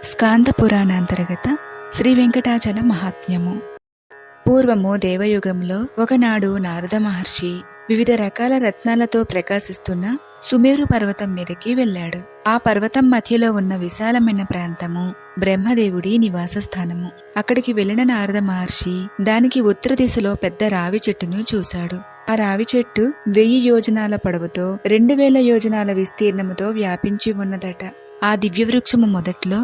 స్కాంద పురాణాంతర్గత శ్రీ వెంకటాచల మహాత్మ్యము. పూర్వము దేవయుగంలో ఒకనాడు నారద మహర్షి వివిధ రకాల రత్నాలతో ప్రకాశిస్తున్న సుమేరు పర్వతం మీదకి వెళ్ళాడు. ఆ పర్వతం మధ్యలో ఉన్న విశాలమైన ప్రాంతము బ్రహ్మదేవుడి నివాస స్థానము. అక్కడికి వెళ్లిన నారద మహర్షి దానికి ఉత్తర దిశలో పెద్ద రావి చెట్టును చూశాడు. ఆ రావి చెట్టు 1000 యోజనాల పొడవుతో 2000 యోజనాల విస్తీర్ణముతో వ్యాపించి ఉన్నదట. ఆ దివ్యవృక్షము మొదట్లో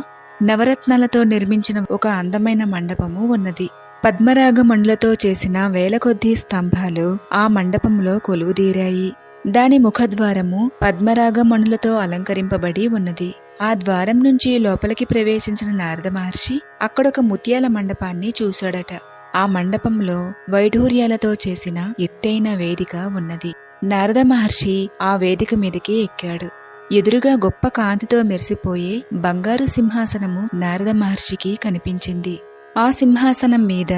నవరత్నాలతో నిర్మించిన ఒక అందమైన మండపము ఉన్నది. పద్మరాగ మణులతో చేసిన వేల కొద్దీ స్తంభాలు ఆ మండపంలో కొలువుదీరాయి. దాని ముఖద్వారము పద్మరాగ మణులతో అలంకరింపబడి ఉన్నది. ఆ ద్వారం నుంచి లోపలికి ప్రవేశించిన నారద మహర్షి అక్కడొక ముత్యాల మండపాన్ని చూశాడట. ఆ మండపంలో వైఢూర్యాలతో చేసిన ఎత్తైన వేదిక ఉన్నది. నారద మహర్షి ఆ వేదిక మీదకి ఎక్కాడు. ఎదురుగా గొప్ప కాంతితో మెరిసిపోయే బంగారు సింహాసనము నారద మహర్షికి కనిపించింది. ఆ సింహాసనం మీద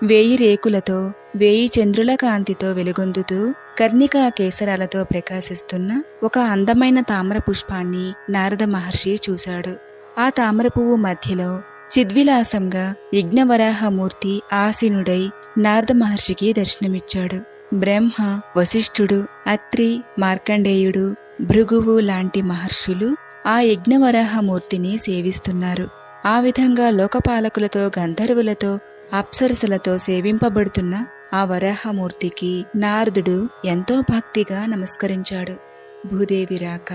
1000 రేకులతో 1000 చంద్రుల కాంతితో వెలుగొందుతూ కర్ణికా కేసరాలతో ప్రకాశిస్తున్న ఒక అందమైన తామర పుష్పాన్ని నారద మహర్షి చూశాడు. ఆ తామర పువ్వు మధ్యలో చిద్విలాసంగా యజ్ఞవరాహమూర్తి ఆసీనుడై నారద మహర్షికి దర్శనమిచ్చాడు. బ్రహ్మ, వశిష్ఠుడు, అత్రి, మార్కండేయుడు, భృగువు లాంటి మహర్షులు ఆ యజ్ఞవరాహమూర్తిని సేవిస్తున్నారు. ఆ విధంగా లోకపాలకులతో, గంధర్వులతో, అప్సరసలతో సేవింపబడుతున్న ఆ వరాహమూర్తికి నారదుడు ఎంతో భక్తిగా నమస్కరించాడు. భూదేవి రాక.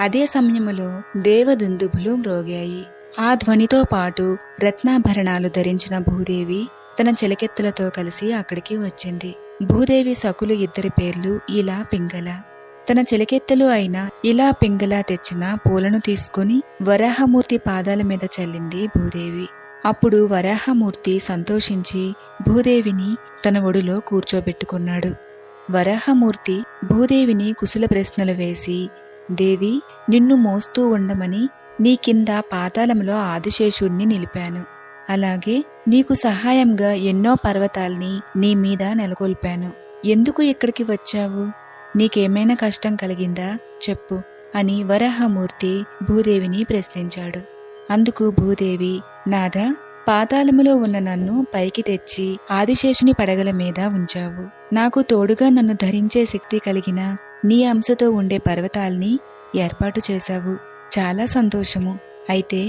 అదే సమయములో దేవదుందుభులు మ్రోగాయి. ఆ ధ్వనితో పాటు రత్నాభరణాలు ధరించిన భూదేవి తన చెలికెత్తలతో కలిసి అక్కడికి వచ్చింది. భూదేవి సకులు 2 పేర్లు ఇలా, పింగళ. తన చెలికెత్తలు అయిన ఇలా, పింగళ తెచ్చిన పూలను తీసుకుని వరాహమూర్తి పాదాల మీద చల్లింది భూదేవి. అప్పుడు వరాహమూర్తి సంతోషించి భూదేవిని తన ఒడిలో కూర్చోబెట్టుకున్నాడు. వరాహమూర్తి భూదేవిని కుశల ప్రశ్నలు వేసి, దేవి, నిన్ను మోస్తూ ఉండమని నీ కింద పాతాళంలో ఆదిశేషుణ్ణి నిలిపాను. అలాగే నీకు సహాయంగా ఎన్నో పర్వతాల్ని నీ మీద నెలకొల్పాను. ఎందుకు ఇక్కడికి వచ్చావు? నీకేమైనా కష్టం కలిగిందా చెప్పు అని వరాహమూర్తి భూదేవిని ప్రశ్నించాడు. అందుకు భూదేవి, నాథా, పాతాళములో ఉన్న నన్ను పైకి తెచ్చి ఆదిశేషుని పడగల మీద ఉంచావు. నాకు తోడుగా నన్ను ధరించే శక్తి కలిగిన నీ అంశతో ఉండే పర్వతాల్ని ఏర్పాటు చేశావు. చాలా సంతోషము. అయితే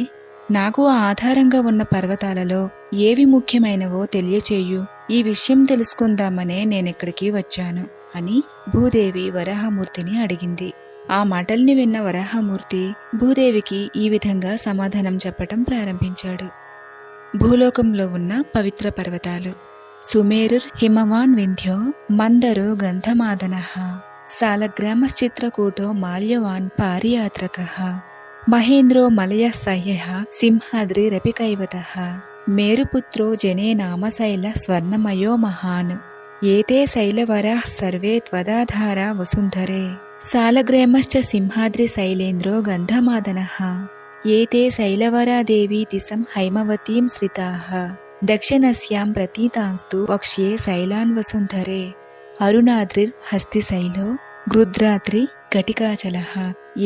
నాకు ఆధారంగా ఉన్న పర్వతాలలో ఏవి ముఖ్యమైనవో తెలియచేయు. ఈ విషయం తెలుసుకుందామనే నేనిక్కడికి వచ్చాను అని భూదేవి వరాహమూర్తిని అడిగింది. ఆ మాటల్ని విన్న వరాహమూర్తి భూదేవికి ఈ విధంగా సమాధానం చెప్పటం ప్రారంభించాడు. భూలోకంలో ఉన్న పవిత్ర పర్వతాలు. సుమేరుర్ హిమవాన్ వింధ్యో మందరో గంధమాదనః సాలగ్రామశ్చిత్రకూటో మాల్యవాన్ పారియాత్రకః మహేంద్రో మలయ సహ్యః సింహాద్రిరపి కైవతః మేరుపుత్రో జనే నామశైల స్వర్ణమయో మహాన్ ఏతే శైలవరాః సర్వే త్వదాధారా వసుంధరే సాలగ్రామశ్చ సింహాద్రి శైలేంద్రో గంధమాదనః ఏతే శైలవరా దేవీ దిశం హైమవతీం శ్రితాః దక్షిణస్యాం ప్రతీతాంస్తు వక్ష్యే శైలాన్ వసుంధరే అరుణాద్రిర్ హస్తిశైలో గృద్రాద్రి ఘటికాచలః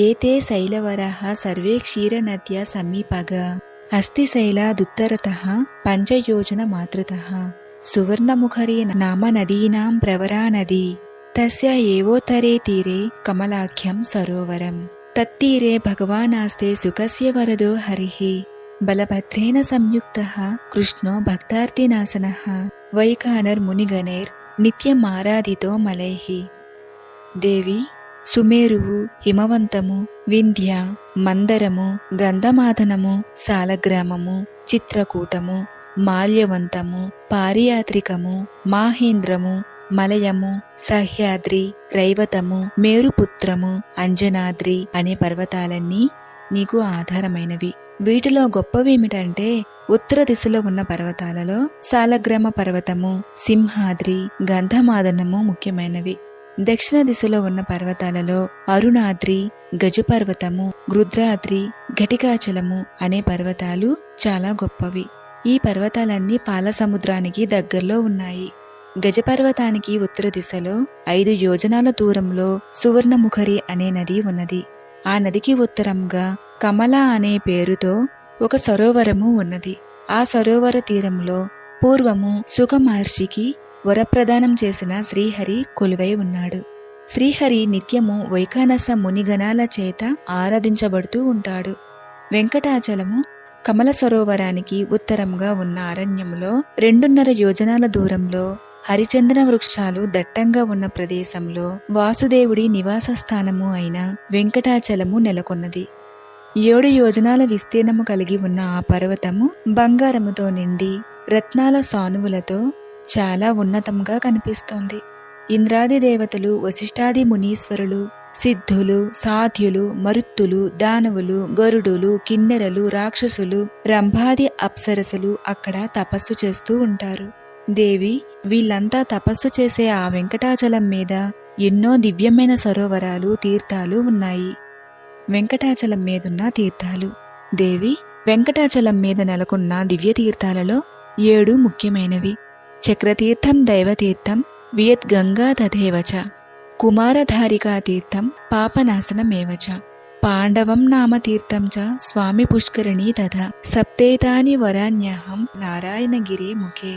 ఏతే శైలవరాః సర్వే క్షీరనద్యా సమీపగా హస్తిశైలాదుత్తరతః 5 యోజన మాతృతః సువర్ణముఖరీ నామ నదీనాం ప్రవరా నదీ తస్య ఏవోత్తరే తీరే కమలాఖ్యం సరోవరం తత్తీరే భగవానాస్తే సుఖస్య వరదో హరిః బలభద్రేణ సంయుక్తః కృష్ణో భక్తార్తినాశనః వైఖానర్మునిగణైర్ నిత్యమారాధితో మలైః. దేవి, సుమేరువు, హిమవంతము, వింధ్య, మందరము, గంధమాదనము, సాలగ్రామము, చిత్రకూటము, మాల్యవంతము, పారియాత్రికము, మాహేంద్రము, మలయము, సహ్యాద్రి, రైవతము, మేరుపుత్రము, అంజనాద్రి అనే పర్వతాలన్నీ నీకు ఆధారమైనవి. వీటిలో గొప్పవేమిటంటే ఉత్తర దిశలో ఉన్న పర్వతాలలో సాలగ్రామ పర్వతము, సింహాద్రి, గంధమాదనము ముఖ్యమైనవి. దక్షిణ దిశలో ఉన్న పర్వతాలలో అరుణాద్రి, గజపర్వతము, గృద్రాద్రి, ఘటికాచలము అనే పర్వతాలు చాలా గొప్పవి. ఈ పర్వతాలన్నీ పాల సముద్రానికి దగ్గరలో ఉన్నాయి. గజపర్వతానికి ఉత్తర దిశలో 5 యోజనాల దూరంలో సువర్ణముఖరి అనే నది ఉన్నది. ఆ నదికి ఉత్తరంగా కమల అనే పేరుతో ఒక సరోవరము ఉన్నది. ఆ సరోవర తీరంలో పూర్వము సుఖ మహర్షికి వరప్రదానం చేసిన శ్రీహరి కొలువై ఉన్నాడు. శ్రీహరి నిత్యము వైఖానస మునిగణాల చేత ఆరాధించబడుతూ ఉంటాడు. వెంకటాచలము కమల సరోవరానికి ఉత్తరంగా ఉన్న అరణ్యంలో 2.5 యోజనాల దూరంలో హరిచందన వృక్షాలు దట్టంగా ఉన్న ప్రదేశంలో వాసుదేవుడి నివాస స్థానము అయిన వెంకటాచలము నెలకొన్నది. 7 యోజనాల విస్తీర్ణము కలిగి ఉన్న ఆ పర్వతము బంగారముతో నిండి రత్నాల సానువులతో చాలా ఉన్నతంగా కనిపిస్తోంది. ఇంద్రాది దేవతలు, వశిష్ఠాది మునీశ్వరులు, సిద్ధులు, సాధ్యులు, మరుత్తులు, దానవులు, గరుడులు, కిన్నెరలు, రాక్షసులు, రంభాది అప్సరసులు అక్కడ తపస్సు చేస్తూ ఉంటారు. దేవి, వీళ్ళంతా తపస్సు చేసే ఆ వెంకటాచలం మీద ఎన్నో దివ్యమైన సరోవరాలు, తీర్థాలు ఉన్నాయి. వెంకటాచలం మీదున్న తీర్థాలు. దేవి, వెంకటాచలం మీద నెలకొన్న దివ్య తీర్థాలలో 7 ముఖ్యమైనవి. చక్రతీర్థం దైవతీర్థం, వియత్ గంగా తథేవచ, కుమారధారికా తీర్థం పాపనాశనమేవచ, పాండవం నామ తీర్థం చ స్వామి పుష్కరిణీ తథా సప్తేతాని వరాన్యహం నారాయణగిరే ముఖే.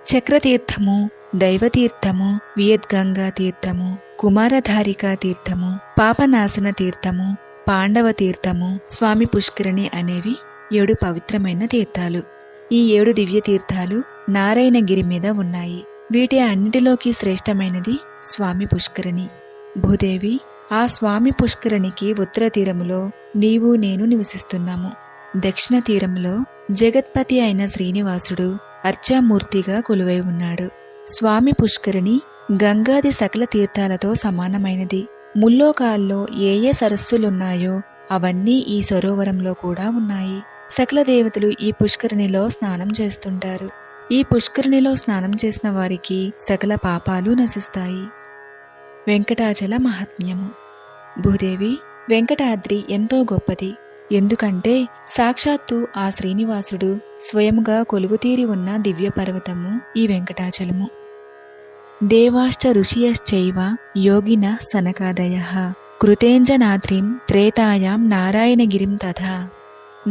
చక్రతీర్థము, దైవతీర్థము, వియద్గంగా తీర్థము, కుమారధారికా తీర్థము, పాపనాశన తీర్థము, పాండవ తీర్థము, స్వామి పుష్కరిణి అనేవి 7 పవిత్రమైన తీర్థాలు. ఈ 7 దివ్య తీర్థాలు నారాయణగిరి మీద ఉన్నాయి. వీటి అన్నిటిలోకి శ్రేష్టమైనది స్వామి పుష్కరిణి. భూదేవి, ఆ స్వామి పుష్కరిణికి ఉత్తర తీరములో నీవు నేను నివసిస్తున్నాము. దక్షిణ తీరంలో జగత్పతి అయిన శ్రీనివాసుడు అర్చామూర్తిగా కొలువై ఉన్నాడు. స్వామి పుష్కరిణి గంగాది సకల తీర్థాలతో సమానమైనది. ముల్లోకాల్లో ఏ ఏ సరస్సులున్నాయో అవన్నీ ఈ సరోవరంలో కూడా ఉన్నాయి. సకల దేవతలు ఈ పుష్కరిణిలో స్నానం చేస్తుంటారు. ఈ పుష్కరిణిలో స్నానం చేసిన వారికి సకల పాపాలు నశిస్తాయి. వెంకటాచల మహాత్మ్యము. భూదేవి, వెంకటాద్రి ఎంతో గొప్పది. ఎందుకంటే సాక్షాత్తు ఆ శ్రీనివాసుడు స్వయముగా కొలువుతీరి ఉన్న దివ్య పర్వతము ఈ వెంకటాచలము. దేవాశ్చ ఋషియశ్చైవ యోగిన సనకాదయః కృతేంజనాద్రిం త్రేతాయాం నారాయణగిరిం తథా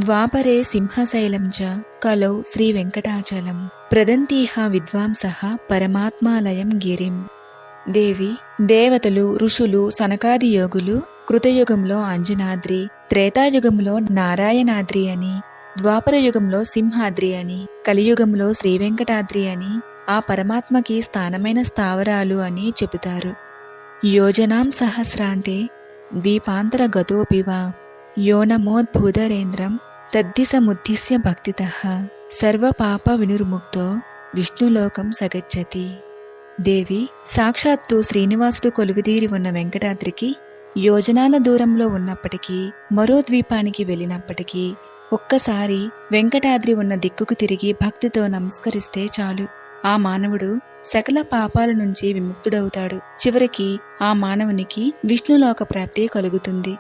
ద్వాపరే సింహశైలం చ కలౌ శ్రీ వెంకటాచలం ప్రదంతీహ విద్వాంసః పరమాత్మాలయం గిరిం. దేవి, దేవతలు, ఋషులు, సనకాది యోగులు కృతయుగంలో అంజనాద్రి, త్రేతాయుగంలో నారాయణాద్రి అని, ద్వాపర యుగంలో సింహాద్రి అని, కలియుగంలో శ్రీ వెంకటాద్రి అని ఆ పరమాత్మకి స్థానమైన స్థావరాలు అని చెబుతారు. యోజనాం సహస్రాంతే ద్వీపాంతర గతోపివా యోనమోద్భూదరేంద్రం తద్దిశముద్దిశ్య భక్తితః సర్వపాప వినిర్ముక్తో విష్ణులోకం సగచ్చతి. దేవి, సాక్షాత్తు శ్రీనివాసుడు కొలువుదీరి ఉన్న వెంకటాద్రికి యోజనాల దూరంలో ఉన్నప్పటికీ, మరో ద్వీపానికి వెళ్ళినప్పటికీ ఒక్కసారి వెంకటాద్రి ఉన్న దిక్కుకు తిరిగి భక్తితో నమస్కరిస్తే చాలు, ఆ మానవుడు సకల పాపాల నుంచి విముక్తుడవుతాడు. చివరికి ఆ మానవునికి విష్ణులోక ప్రాప్తి కలుగుతుంది.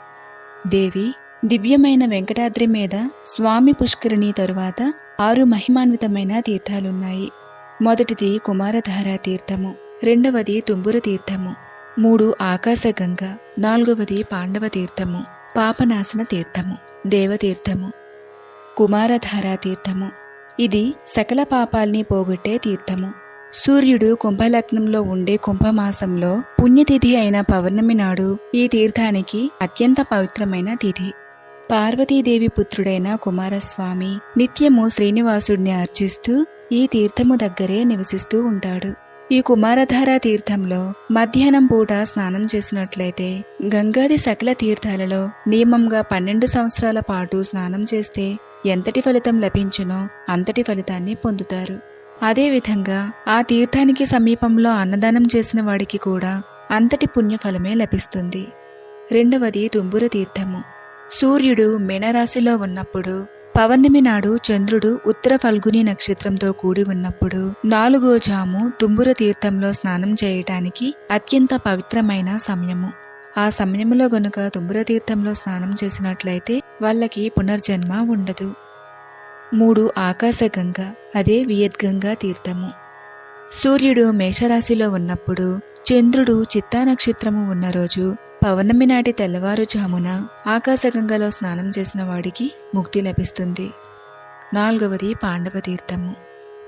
దేవి, దివ్యమైన వెంకటాద్రి మీద స్వామి పుష్కరిణి తరువాత 6 మహిమాన్వితమైన తీర్థాలున్నాయి. మొదటిది కుమారధారా తీర్థము, రెండవది తుంబుర తీర్థము, 3 ఆకాశగంగ, 4వది పాండవ తీర్థము, పాపనాశన తీర్థము, దేవతీర్థము. కుమారధారా తీర్థము ఇది సకల పాపాల్ని పోగొట్టే తీర్థము. సూర్యుడు కుంభలగ్నంలో ఉండే కుంభమాసంలో పుణ్యతిథి అయిన పౌర్ణమి నాడు ఈ తీర్థానికి అత్యంత పవిత్రమైన తిథి. పార్వతీదేవి పుత్రుడైన కుమారస్వామి నిత్యము శ్రీనివాసుడిని అర్చిస్తూ ఈ తీర్థము దగ్గరే నివసిస్తూ ఉంటాడు. ఈ కుమారధారా తీర్థంలో మధ్యాహ్నం పూట స్నానం చేసినట్లయితే గంగాది సకల తీర్థాలలో నియమంగా 12 సంవత్సరాల పాటు స్నానం చేస్తే ఎంతటి ఫలితం లభించునో అంతటి ఫలితాన్ని పొందుతారు. అదేవిధంగా ఆ తీర్థానికి సమీపంలో అన్నదానం చేసిన వాడికి కూడా అంతటి పుణ్యఫలమే లభిస్తుంది. రెండవది తుంబుర తీర్థము. సూర్యుడు మీనరాశిలో ఉన్నప్పుడు, పౌర్ణమి నాడు చంద్రుడు ఉత్తర ఫల్గుని నక్షత్రంతో కూడి ఉన్నప్పుడు 4వ జాము తుంబుర తీర్థంలో స్నానం చేయటానికి అత్యంత పవిత్రమైన సమయము. ఆ సమయంలో గనుక తుంబుర తీర్థంలో స్నానం చేసినట్లయితే వాళ్ళకి పునర్జన్మ ఉండదు. 3 ఆకాశగంగ, అదే వియద్గంగా తీర్థము. సూర్యుడు మేషరాశిలో ఉన్నప్పుడు, చంద్రుడు చిత్తా నక్షత్రము ఉన్న రోజు పౌర్ణమి నాటి తెల్లవారుజామున ఆకాశగంగలో స్నానం చేసిన వాడికి ముక్తి లభిస్తుంది. 4వది పాండవ తీర్థము.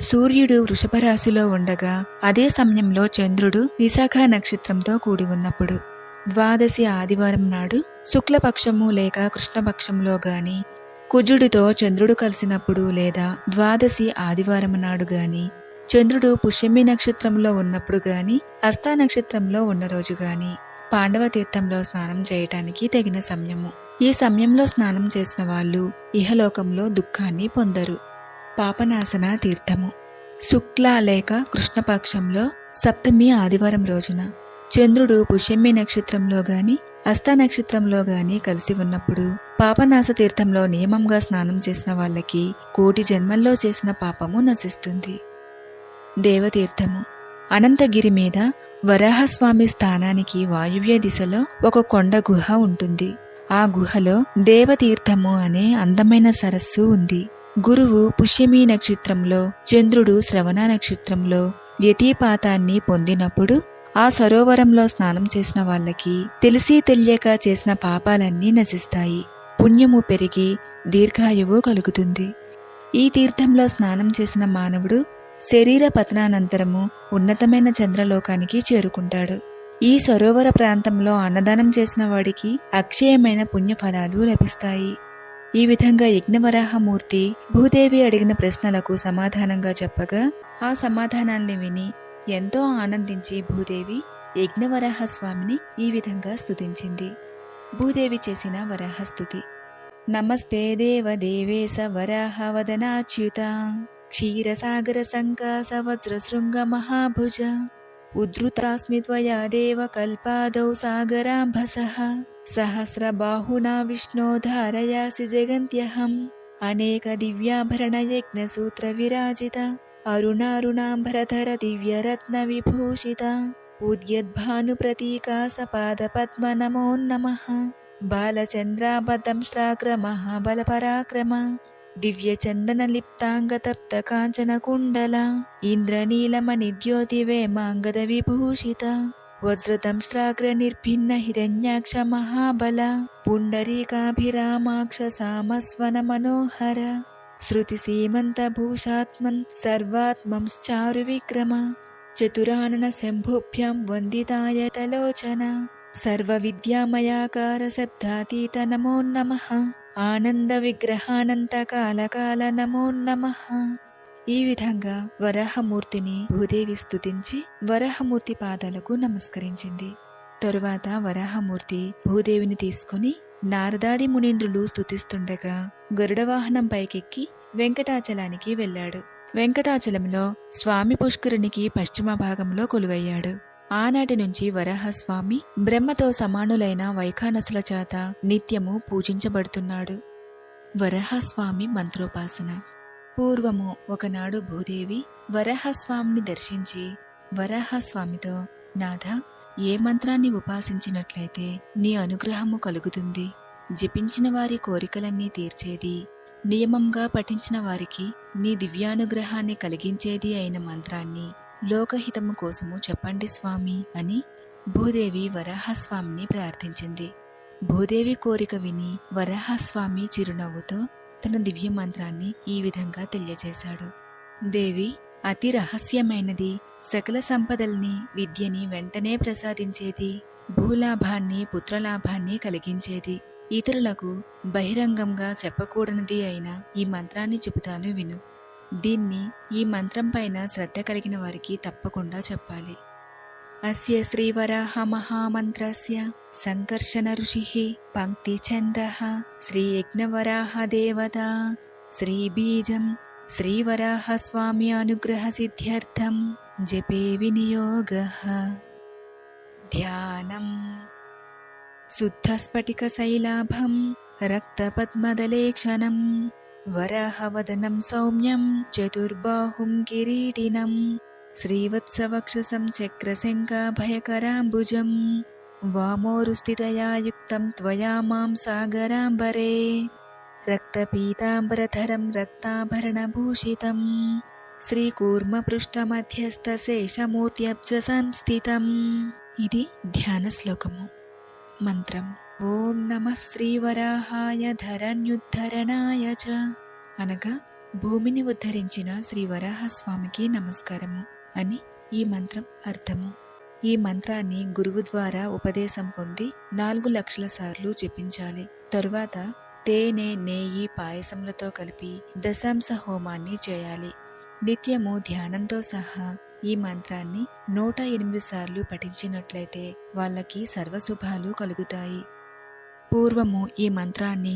సూర్యుడు వృషభ రాశిలో ఉండగా అదే సమయంలో చంద్రుడు విశాఖ నక్షత్రంతో కూడి ఉన్నప్పుడు ద్వాదశి ఆదివారం నాడు శుక్లపక్షము లేక కృష్ణపక్షంలో గాని, కుజుడితో చంద్రుడు కలిసినప్పుడు లేదా ద్వాదశి ఆదివారం నాడు గాని, చంద్రుడు పుష్యమి నక్షత్రంలో ఉన్నప్పుడు గాని, హస్త నక్షత్రంలో ఉన్న రోజు గాని పాండవ తీర్థంలో స్నానం చేయటానికి తగిన సమయము. ఈ సమయంలో స్నానం చేసిన వాళ్ళు ఇహలోకంలో దుఃఖాన్ని పొందరు. పాపనాశన తీర్థము. శుక్ల లేక కృష్ణపక్షంలో సప్తమి ఆదివారం రోజున చంద్రుడు పుష్యమి నక్షత్రంలో గాని, హస్త నక్షత్రంలో గాని కలిసి ఉన్నప్పుడు పాపనాశ తీర్థంలో నియమంగా స్నానం చేసిన వాళ్ళకి కోటి జన్మల్లో చేసిన పాపము నశిస్తుంది. దేవతీర్థము. అనంతగిరి మీద వరాహస్వామి స్థానానికి వాయువ్య దిశలో ఒక కొండ గుహ ఉంటుంది. ఆ గుహలో దేవతీర్థము అనే అందమైన సరస్సు ఉంది. గురువు పుష్యమి నక్షత్రంలో, చంద్రుడు శ్రవణ నక్షత్రంలో వ్యతిపాతాన్ని పొందినప్పుడు ఆ సరోవరంలో స్నానం చేసిన వాళ్ళకి తెలిసి తెలియక చేసిన పాపాలన్నీ నశిస్తాయి. పుణ్యము పెరిగి దీర్ఘాయువు కలుగుతుంది. ఈ తీర్థంలో స్నానం చేసిన మానవుడు శరీర పతనానంతరము ఉన్నతమైన చంద్రలోకానికి చేరుకుంటాడు. ఈ సరోవర ప్రాంతంలో అన్నదానం చేసిన వాడికి అక్షయమైన పుణ్యఫలాలు లభిస్తాయి. ఈ విధంగా యజ్ఞవరాహమూర్తి భూదేవి అడిగిన ప్రశ్నలకు సమాధానంగా చెప్పగా ఆ సమాధానాల్ని విని ఎంతో ఆనందించి భూదేవి యజ్ఞవరాహస్వామిని ఈ విధంగా స్తుతించింది. భూదేవి చేసిన వరాహస్తుతి. నమస్తే దేవదేవేశ వరాహవదనాచ్యుత క్షీరసాగర సంకాస వజ్రశృంగ మహాభుజ ఉద్ధృతాస్మి త్వయా దేవ కల్పాదౌ సాగరాంభసః సహస్రబాహునా విష్ణో ధారయాసి జగంత్యహం అనేక దివ్యాభరణ యజ్ఞసూత్ర విరాజిత అరుణారుణాంబరధర దివ్యరత్న విభూషిత ఉద్యద్భాను ప్రతీకాస పాద పద్మ నమో నమః బాలచంద్రాబద్ధం శ్రాగ్ర మహాబల పరాక్రమ దివ్య చందన లిప్తాంగ తప్త కాంచన కుండల ఇంద్రనీలమణి ద్యోతి వేమాంగద విభూషిత వజ్రతం శ్రాగ్ర నిర్భిన్న హిరణ్యాక్ష మహాబల పుండరీకాభిరామాక్ష సామస్వన మనోహర శృతి సీమంత భూషాత్మన్ సర్వాత్మంశ్చారు విక్రమ చతురానన శంభుభ్యాం వందితాయతలోచన సర్వ విద్యామయాకార శబ్దాతీత నమో నమః ఆనంద విగ్రహానంత కాలకాల నమో నమః. ఈ విధంగా వరాహమూర్తిని భూదేవి స్తుతించి వరాహమూర్తి పాదాలకు నమస్కరించింది. తరువాత వరాహమూర్తి భూదేవిని తీసుకుని నారదాది మునీంద్రులు స్తుతిస్తుండగా గరుడవాహనం పైకెక్కి వెంకటాచలానికి వెళ్ళాడు. వెంకటాచలంలో స్వామి పుష్కరునికి పశ్చిమ భాగంలో కొలువయ్యాడు. ఆనాటి నుంచి వరాహస్వామి బ్రహ్మతో సమానులైన వైఖానసుల చేత నిత్యము పూజించబడుతున్నాడు. వరాహస్వామి మంత్రోపాసన. పూర్వము ఒకనాడు భూదేవి వరాహస్వామిని దర్శించి వరాహస్వామితో, నాథ, ఏ మంత్రాన్ని ఉపాసించినట్లయితే నీ అనుగ్రహము కలుగుతుంది, జపించిన వారి కోరికలన్నీ తీర్చేది, నియమంగా పఠించిన వారికి నీ దివ్యానుగ్రహాన్ని కలిగించేది అయిన మంత్రాన్ని లోకహితము కోసము చెప్పండి స్వామి అని భూదేవి వరాహస్వామిని ప్రార్థించింది. భూదేవి కోరిక విని వరాహస్వామి చిరునవ్వుతో తన దివ్య మంత్రాన్ని ఈ విధంగా తెలియజేశాడు. దేవి అతి రహస్యమైనది, సకల సంపదల్ని విద్యని వెంటనే ప్రసాదించేది, భూలాభాన్ని పుత్రలాభాన్ని కలిగించేది, ఇతరులకు బహిరంగంగా చెప్పకూడనిది అయిన ఈ మంత్రాన్ని చెబుతాను విను. దీన్ని, ఈ మంత్రం పైన శ్రద్ధ కలిగిన వారికి తప్పకుండా చెప్పాలి. అస్య శ్రీవరాహ మహామంత్రస్య సంకర్షణ ఋషిః పంక్తి ఛందః శ్రీయజ్ఞవరాహ దేవతా శ్రీబీజం శ్రీవరాహ స్వామి అనుగ్రహ సిద్ధ్యర్థం జపే వినియోగః. ధ్యానం. శుద్ధస్ఫటిక శైలాభం రక్తపద్మదలేక్షణం వరాహవదనం సౌమ్యం చతుర్బాహుం కిరీటినం శ్రీవత్సవక్షసం చక్రశంఖాభయకరాంబుజం వామోరుస్థితయా యుక్తం త్వయా మాం సాగరాంబరే రక్తపీతాంబరధరం రక్తాభరణభూషితం శ్రీకూర్మపృష్ఠమధ్యస్థ శేషమూర్త్యబ్జ సంస్థితం. ఇది ధ్యాన శ్లోకము. మంత్రం ఓం నమః శ్రీవరాహాయ ధరణ్యుద్ధరణాయ చ అనగా భూమిని ఉద్ధరించిన శ్రీ వరాహస్వామికి నమస్కారము అని ఈ మంత్రం అర్థము. ఈ మంత్రాన్ని గురువు ద్వారా ఉపదేశం పొంది 4 లక్షల సార్లు జపించాలి. తరువాత తేనె, నెయ్యి, పాయసములతో కలిపి దశాంశ హోమాన్ని చేయాలి. నిత్యము ధ్యానంతో సహా ఈ మంత్రాన్ని 108 సార్లు పఠించినట్లయితే వాళ్ళకి సర్వశుభాలు కలుగుతాయి. పూర్వము ఈ మంత్రాన్ని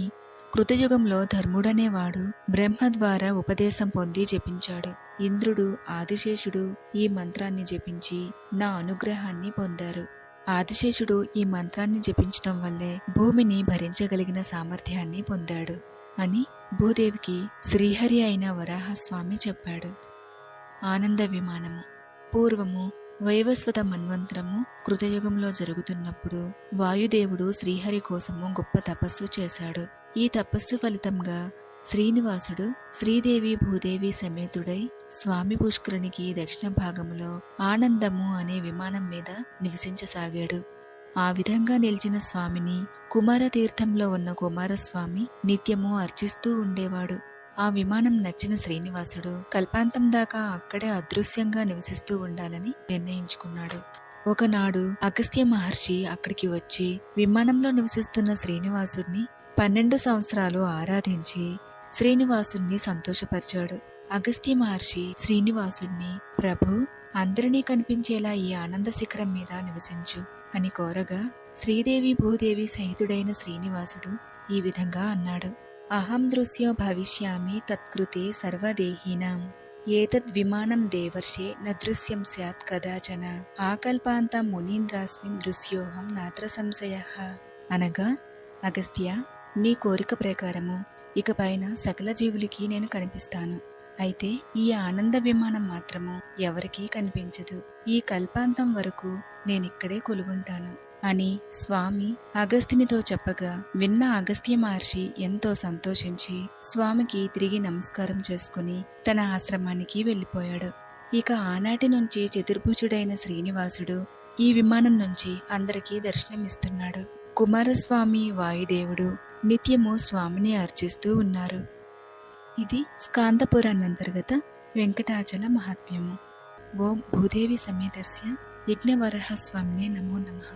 కృతయుగంలో ధర్ముడనేవాడు బ్రహ్మ ద్వారా ఉపదేశం పొంది జపించాడు. ఇంద్రుడు, ఆదిశేషుడు ఈ మంత్రాన్ని జపించి నా అనుగ్రహాన్ని పొందారు. ఆదిశేషుడు ఈ మంత్రాన్ని జపించటం వల్లే భూమిని భరించగలిగిన సామర్థ్యాన్ని పొందాడు అని భూదేవికి శ్రీహరి అయిన వరాహస్వామి చెప్పాడు. ఆనంద విమానము. పూర్వము వైవస్వత మన్వంతరము కృతయుగంలో జరుగుతున్నప్పుడు వాయుదేవుడు శ్రీహరి కోసము గొప్ప తపస్సు చేశాడు. ఈ తపస్సు ఫలితంగా శ్రీనివాసుడు శ్రీదేవి భూదేవి సమేతుడై స్వామి పుష్కరునికి దక్షిణ భాగములో ఆనందము అనే విమానం మీద నివసించసాగాడు. ఆ విధంగా నిలిచిన స్వామిని కుమారతీర్థంలో ఉన్న కుమారస్వామి నిత్యము అర్చిస్తూ ఉండేవాడు. ఆ విమానం నచ్చిన శ్రీనివాసుడు కల్పాంతం దాకా అక్కడే అదృశ్యంగా నివసిస్తూ ఉండాలని నిర్ణయించుకున్నాడు. ఒకనాడు అగస్త్య మహర్షి అక్కడికి వచ్చి విమానంలో నివసిస్తున్న శ్రీనివాసుడిని 12 సంవత్సరాలు ఆరాధించి శ్రీనివాసుడిని సంతోషపరిచాడు. అగస్త్య మహర్షి శ్రీనివాసుడిని ప్రభు, అందరినీ కనిపించేలా ఈ ఆనంద శిఖరం మీద నివసించు అని కోరగా శ్రీదేవి భూదేవి సహితుడైన శ్రీనివాసుడు ఈ విధంగా అన్నాడు. అహం దృశ్యో భవిష్యామి తత్కృతే సర్వదేహినాం ఏతద్విమానం దేవర్షే న దృశ్యం స్యాత్ కదాచన ఆకల్పాంతం మునీంద్రాస్మిన్ దృశ్యోహం నాత్ర సంశయః. అనగా, అగస్త్య, నీ కోరిక ప్రకారము ఇకపైన సకల జీవులకి నేను కనిపిస్తాను. అయితే ఈ ఆనంద విమానం మాత్రము ఎవరికీ కనిపించదు. ఈ కల్పాంతం వరకు నేనిక్కడే కొలువుంటాను అని స్వామి అగస్త్యునితో చెప్పగా విన్న అగస్త్య మహర్షి ఎంతో సంతోషించి స్వామికి తిరిగి నమస్కారం చేసుకుని తన ఆశ్రమానికి వెళ్ళిపోయాడు. ఇక ఆనాటి నుంచి చతుర్భుజుడైన శ్రీనివాసుడు ఈ విమానం నుంచి అందరికీ దర్శనమిస్తున్నాడు. కుమారస్వామి, వాయుదేవుడు నిత్యము స్వామిని అర్చిస్తూ ఉన్నారు. ఇది స్కాందపురాణంతర్గత వెంకటాచల మహాత్మ్యము. ఓం భూదేవి సమేతస్య యజ్ఞవరహస్వామినే నమో నమః.